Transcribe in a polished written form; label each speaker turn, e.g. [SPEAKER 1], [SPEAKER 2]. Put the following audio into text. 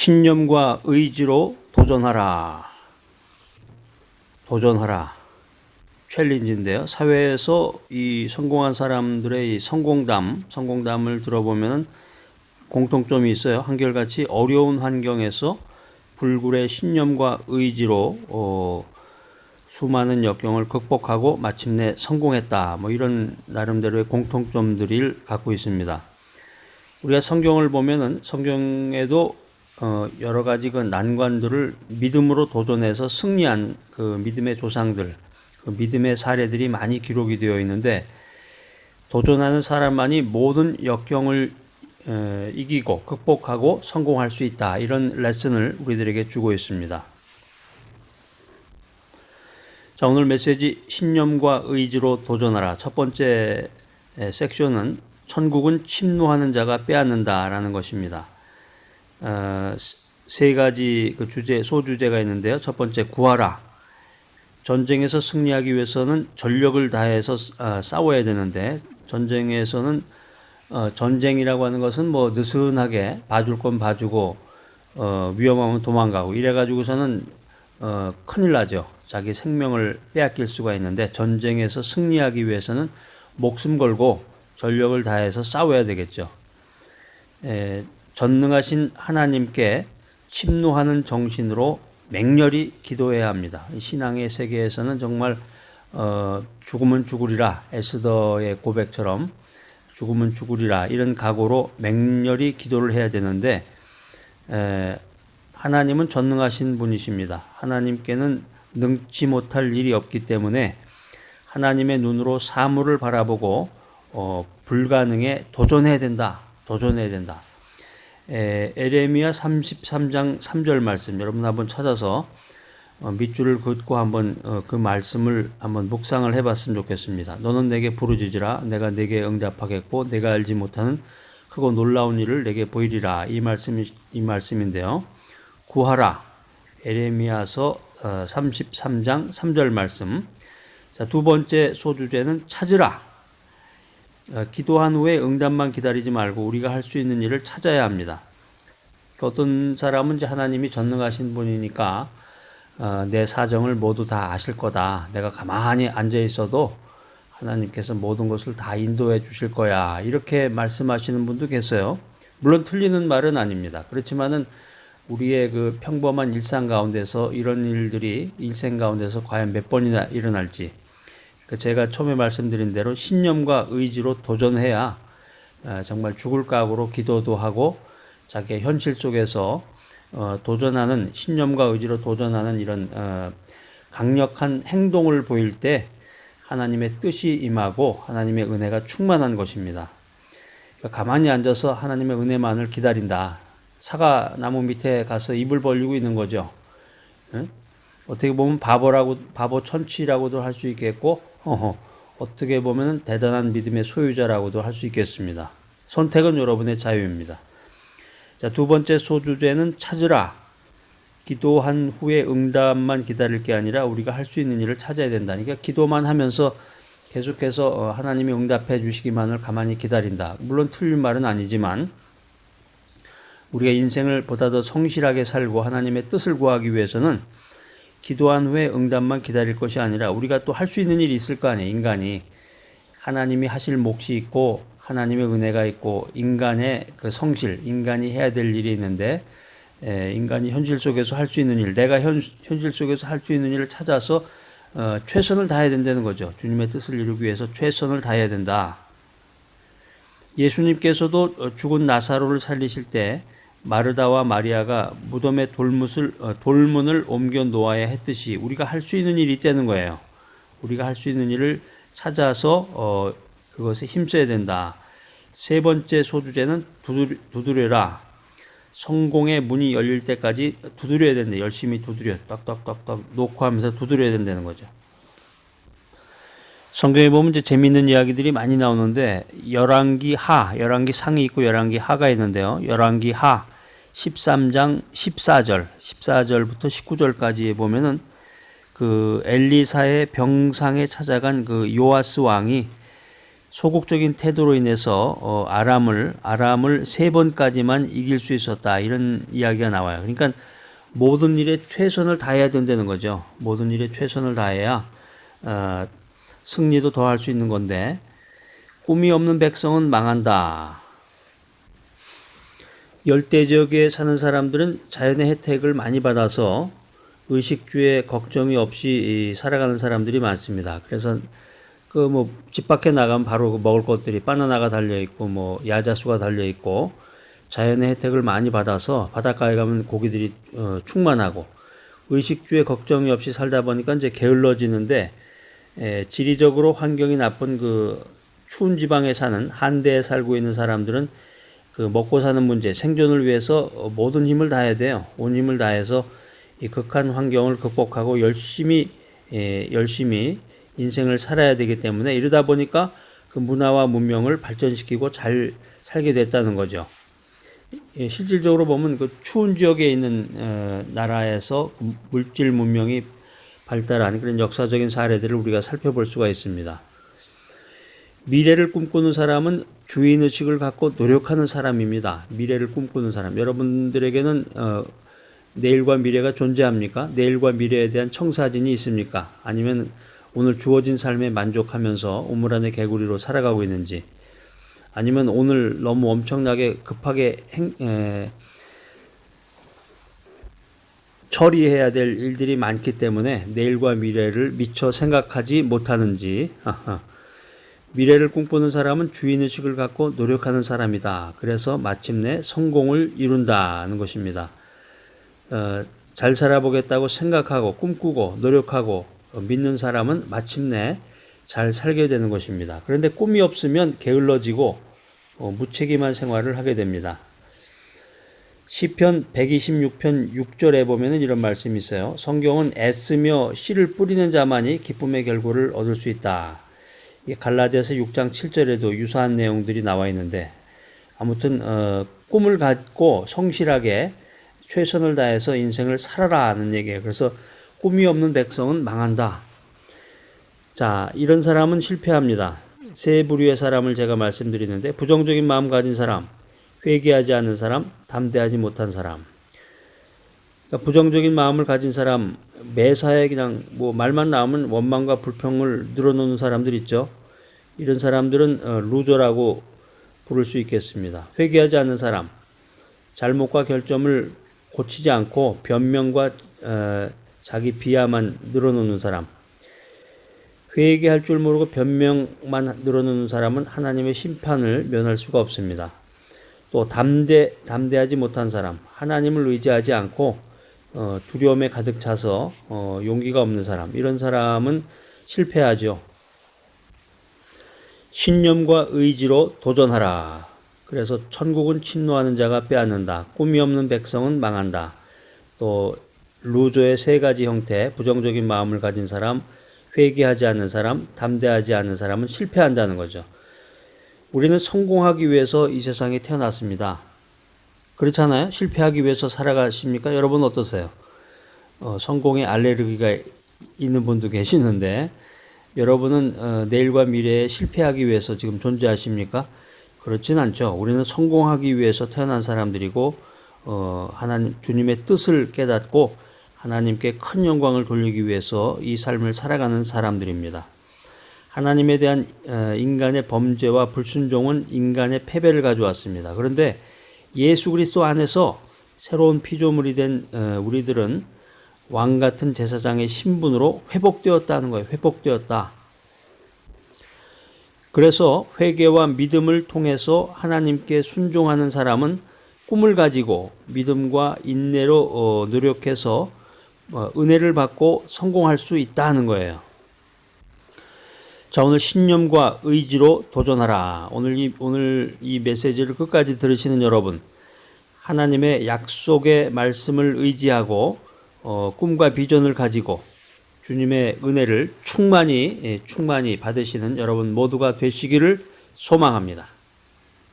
[SPEAKER 1] 신념과 의지로 도전하라. 도전하라. 챌린지인데요. 사회에서 이 성공한 사람들의 이 성공담을 들어보면 공통점이 있어요. 한결같이 어려운 환경에서 불굴의 신념과 의지로 수많은 역경을 극복하고 마침내 성공했다. 뭐 이런 나름대로의 공통점들을 갖고 있습니다. 우리가 성경을 보면은 성경에도 여러 가지 그 난관들을 믿음으로 도전해서 승리한 그 믿음의 조상들, 그 믿음의 사례들이 많이 기록이 되어 있는데, 도전하는 사람만이 모든 역경을 이기고 극복하고 성공할 수 있다. 이런 레슨을 우리들에게 주고 있습니다. 자, 오늘 메시지 신념과 의지로 도전하라. 첫 번째 섹션은 천국은 침노하는 자가 빼앗는다라는 것입니다. 세 가지 그 소주제가 있는데요. 첫 번째, 구하라. 전쟁에서 승리하기 위해서는 전력을 다해서 싸워야 되는데, 전쟁에서는 전쟁이라고 하는 것은 뭐 느슨하게 봐줄 건 봐주고 위험하면 도망가고 이래가지고서는 큰일 나죠. 자기 생명을 빼앗길 수가 있는데, 전쟁에서 승리하기 위해서는 목숨 걸고 전력을 다해서 싸워야 되겠죠. 전능하신 하나님께 침노하는 정신으로 맹렬히 기도해야 합니다. 신앙의 세계에서는 정말 죽으면 죽으리라, 에스더의 고백처럼 죽으면 죽으리라 이런 각오로 맹렬히 기도를 해야 되는데, 하나님은 전능하신 분이십니다. 하나님께는 능치 못할 일이 없기 때문에 하나님의 눈으로 사물을 바라보고 불가능에 도전해야 된다. 에레미야 33장 3절 말씀 여러분 한번 찾아서 밑줄을 긋고 한번 그 말씀을 한번 묵상을 해봤으면 좋겠습니다. 너는 내게 부르짖으라. 내가 내게 응답하겠고 내가 알지 못하는 크고 놀라운 일을 내게 보이리라. 이 말씀인데요. 구하라. 에레미야서 33장 3절 말씀. 자, 두 번째 소주제는 찾으라. 기도한 후에 응답만 기다리지 말고 우리가 할 수 있는 일을 찾아야 합니다. 어떤 사람은 이제 하나님이 전능하신 분이니까 내 사정을 모두 다 아실 거다. 내가 가만히 앉아 있어도 하나님께서 모든 것을 다 인도해 주실 거야. 이렇게 말씀하시는 분도 계세요. 물론 틀리는 말은 아닙니다. 그렇지만은 우리의 그 평범한 일상 가운데서 이런 일들이 일생 가운데서 과연 몇 번이나 일어날지, 제가 처음에 말씀드린 대로 신념과 의지로 도전해야 정말 죽을 각오로 기도도 하고 자기의 현실 속에서 도전하는, 신념과 의지로 도전하는 이런 강력한 행동을 보일 때 하나님의 뜻이 임하고 하나님의 은혜가 충만한 것입니다. 그러니까 가만히 앉아서 하나님의 은혜만을 기다린다. 사과나무 밑에 가서 입을 벌리고 있는 거죠. 어떻게 보면 바보 천치라고도 할 수 있겠고, 어떻게 보면 대단한 믿음의 소유자라고도 할 수 있겠습니다. 선택은 여러분의 자유입니다. 자, 두 번째 소주제는 찾으라. 기도한 후에 응답만 기다릴 게 아니라 우리가 할 수 있는 일을 찾아야 된다니까, 그러니까 기도만 하면서 계속해서 하나님이 응답해 주시기만을 가만히 기다린다. 물론 틀린 말은 아니지만 우리가 인생을 보다 더 성실하게 살고 하나님의 뜻을 구하기 위해서는 기도한 후에 응답만 기다릴 것이 아니라 우리가 또 할 수 있는 일이 있을 거 아니에요. 인간이 하나님이 하실 몫이 있고 하나님의 은혜가 있고 인간의 그 성실, 인간이 해야 될 일이 있는데, 인간이 현실 속에서 할 수 있는 일, 내가 현실 속에서 할 수 있는 일을 찾아서 최선을 다해야 된다는 거죠. 주님의 뜻을 이루기 위해서 최선을 다해야 된다. 예수님께서도 죽은 나사로를 살리실 때 마르다와 마리아가 무덤에 돌문을 옮겨 놓아야 했듯이 우리가 할 수 있는 일이 있다는 거예요. 우리가 할 수 있는 일을 찾아서 그것에 힘써야 된다. 세 번째 소주제는 두드려라. 성공의 문이 열릴 때까지 두드려야 된다. 열심히 두드려 딱딱딱딱 놓고 하면서 두드려야 된다는 거죠. 성경에 보면 이제 재미있는 이야기들이 많이 나오는데, 열왕기 상이 있고 열왕기 하가 있는데요. 열왕기 하 13장 14절부터 19절까지에 보면은 그 엘리사의 병상에 찾아간 그 요아스 왕이 소극적인 태도로 인해서 아람을 3번까지만 이길 수 있었다, 이런 이야기가 나와요. 그러니까 모든 일에 최선을 다해야 된다는 거죠. 모든 일에 최선을 다해야 승리도 더할 수 있는 건데, 꿈이 없는 백성은 망한다. 열대지역에 사는 사람들은 자연의 혜택을 많이 받아서 의식주에 걱정이 없이 살아가는 사람들이 많습니다. 그래서 집 밖에 나가면 바로 먹을 것들이 바나나가 달려 있고 야자수가 달려 있고 자연의 혜택을 많이 받아서 바닷가에 가면 고기들이 충만하고 의식주에 걱정이 없이 살다 보니까 이제 게을러지는데, 지리적으로 환경이 나쁜 추운 지방에 사는 한대에 살고 있는 사람들은 먹고 사는 문제, 생존을 위해서 모든 힘을 다해야 돼요. 온 힘을 다해서 이 극한 환경을 극복하고 열심히 인생을 살아야 되기 때문에, 이러다 보니까 문화와 문명을 발전시키고 잘 살게 됐다는 거죠. 실질적으로 보면 추운 지역에 있는 나라에서 물질 문명이 발달한 그런 역사적인 사례들을 우리가 살펴볼 수가 있습니다. 미래를 꿈꾸는 사람은 주인의식을 갖고 노력하는 사람입니다. 미래를 꿈꾸는 사람. 여러분들에게는 내일과 미래가 존재합니까? 내일과 미래에 대한 청사진이 있습니까? 아니면 오늘 주어진 삶에 만족하면서 우물 안의 개구리로 살아가고 있는지, 아니면 오늘 너무 엄청나게 급하게 처리해야 될 일들이 많기 때문에 내일과 미래를 미처 생각하지 못하는지. 미래를 꿈꾸는 사람은 주인의식을 갖고 노력하는 사람이다. 그래서 마침내 성공을 이룬다는 것입니다. 잘 살아보겠다고 생각하고 꿈꾸고 노력하고 믿는 사람은 마침내 잘 살게 되는 것입니다. 그런데 꿈이 없으면 게을러지고 무책임한 생활을 하게 됩니다. 시편 126편 6절에 보면 이런 말씀이 있어요. 성경은 애쓰며 씨를 뿌리는 자만이 기쁨의 결과를 얻을 수 있다. 갈라디아서 6장 7절에도 유사한 내용들이 나와 있는데, 아무튼 꿈을 갖고 성실하게 최선을 다해서 인생을 살아라 하는 얘기예요. 그래서 꿈이 없는 백성은 망한다. 자, 이런 사람은 실패합니다. 세 부류의 사람을 제가 말씀드리는데, 부정적인 마음 가진 사람, 회개하지 않는 사람, 담대하지 못한 사람. 그러니까 부정적인 마음을 가진 사람, 매사에 그냥 말만 나오면 원망과 불평을 늘어놓는 사람들 있죠. 이런 사람들은 루저라고 부를 수 있겠습니다. 회개하지 않는 사람, 잘못과 결점을 고치지 않고 변명과 자기 비하만 늘어놓는 사람, 회개할 줄 모르고 변명만 늘어놓는 사람은 하나님의 심판을 면할 수가 없습니다. 또 담대하지 못한 사람, 하나님을 의지하지 않고 두려움에 가득 차서 용기가 없는 사람, 이런 사람은 실패하죠. 신념과 의지로 도전하라. 그래서 천국은 침노하는 자가 빼앗는다. 꿈이 없는 백성은 망한다. 또 루저의 세 가지 형태, 부정적인 마음을 가진 사람, 회개하지 않는 사람, 담대하지 않는 사람은 실패한다는 거죠. 우리는 성공하기 위해서 이 세상에 태어났습니다. 그렇잖아요? 실패하기 위해서 살아가십니까? 여러분 어떠세요? 성공에 알레르기가 있는 분도 계시는데, 여러분은 내일과 미래에 실패하기 위해서 지금 존재하십니까? 그렇진 않죠. 우리는 성공하기 위해서 태어난 사람들이고, 하나님, 주님의 뜻을 깨닫고 하나님께 큰 영광을 돌리기 위해서 이 삶을 살아가는 사람들입니다. 하나님에 대한 인간의 범죄와 불순종은 인간의 패배를 가져왔습니다. 그런데 예수 그리스도 안에서 새로운 피조물이 된 우리들은 왕 같은 제사장의 신분으로 회복되었다는 거예요. 회복되었다. 그래서 회개와 믿음을 통해서 하나님께 순종하는 사람은 꿈을 가지고 믿음과 인내로 노력해서 은혜를 받고 성공할 수 있다는 거예요. 자, 오늘 신념과 의지로 도전하라. 오늘 이 메시지를 끝까지 들으시는 여러분, 하나님의 약속의 말씀을 의지하고 꿈과 비전을 가지고 주님의 은혜를 충만히 받으시는 여러분 모두가 되시기를 소망합니다.